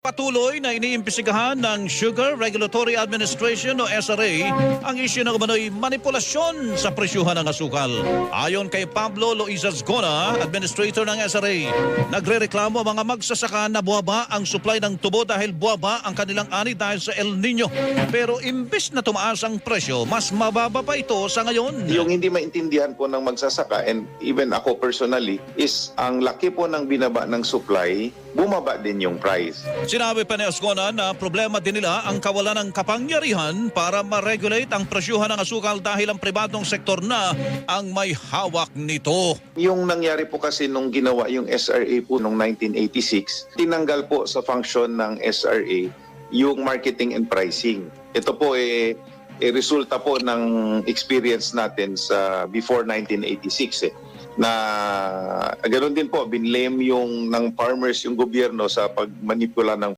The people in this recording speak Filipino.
Patuloy na iniimbestigahan ng Sugar Regulatory Administration o SRA ang isyu ng umano'y manipulasyon sa presyuhan ng asukal. Ayon kay Pablo Loizas Gona, Administrator ng SRA, nagrereklamo ang mga magsasaka na buwaba ang supply ng tubo dahil buwaba ang kanilang ani dahil sa El Nino. Pero imbes na tumaas ang presyo, mas mababa pa ito sa ngayon. Yung hindi maintindihan po ng magsasaka and even ako personally is ang laki po ng binaba ng supply, bumaba din yung price. Sinabi pa ni Ascona na problema din nila ang kawalan ng kapangyarihan para ma-regulate ang presyuhan ng asukal dahil ang pribadong sektor na ang may hawak nito. Yung nangyari po kasi nung ginawa yung SRA po noong 1986, tinanggal po sa function ng SRA yung marketing and pricing. Ito po resulta po ng experience natin sa before 1986 na ganoon din po binlame yung ng farmers yung gobyerno sa pagmanipula ng